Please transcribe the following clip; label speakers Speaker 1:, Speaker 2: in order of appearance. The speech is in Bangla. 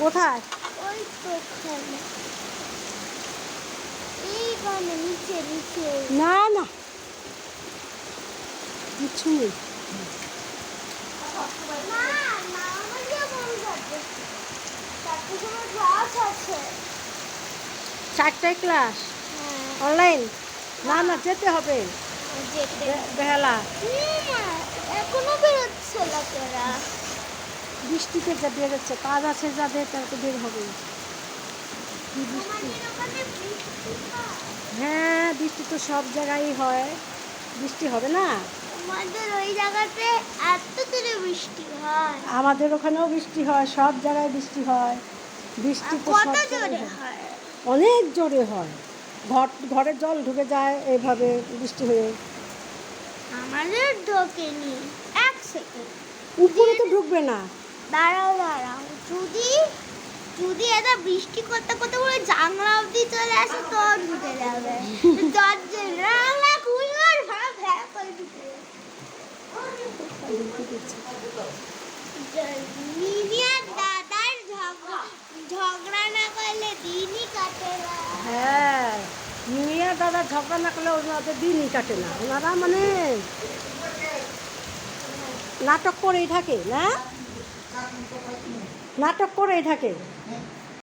Speaker 1: কোথায়?
Speaker 2: ওই তো ওখানে, এইখানে নিচে নিচে।
Speaker 1: না না, কিছু নেই।
Speaker 2: না না, আমার যেমন যাচ্ছে চারটে সময় ক্লাস আছে।
Speaker 1: 4টায় ক্লাস
Speaker 2: হ্যাঁ,
Speaker 1: অনলাইন? না না, যেতে হবে।
Speaker 2: যেতে
Speaker 1: বেহালা
Speaker 2: এখনো বেরোচ্ছে লোকেরা।
Speaker 1: বৃষ্টিতে যা বেরোচ্ছে, কাজ আছে যাদের তারা তো বের হবে। কি বৃষ্টি!
Speaker 2: আমাদের ওখানে বৃষ্টি হয়।
Speaker 1: হ্যাঁ, বৃষ্টি তো সব জায়গায় হয়, বৃষ্টি হবে না?
Speaker 2: আমাদের ওই জায়গাতে এত দূরে বৃষ্টি হয়।
Speaker 1: আমাদের ওখানেও বৃষ্টি হয়, সব জায়গায় বৃষ্টি হয়। বৃষ্টি তো
Speaker 2: কত
Speaker 1: সব
Speaker 2: জোরে
Speaker 1: জায়গায় হয়,
Speaker 2: হয়?
Speaker 1: অনেক জোরে হয়। ঘরে জল ঢুকে যায় এইভাবে বৃষ্টি হয়ে।
Speaker 2: আমাদের ঢোকেনি। এক সেকেন্ড,
Speaker 1: উপরে তো ঢুকবে না।
Speaker 2: দাঁড়াও দাঁড়াও, যদি যদি এটা বৃষ্টি করতে করতে পুরো জানলা অব্দি চলে আসে তো ঢুকে যাবে। দরজা খুলবে আর ভ্যা ভ্যা করে ঢুকে যাবে। মিমিয়ার দাদার ঝগড়া না করলে দিনই কাটে না।
Speaker 1: হ্যাঁ, মিয়া দাদা ঝগড়া না করলে ওনাদের দিনই কাটে না। ওনারা মানে নাটক করেই থাকে না, নাটক করেই থাকে।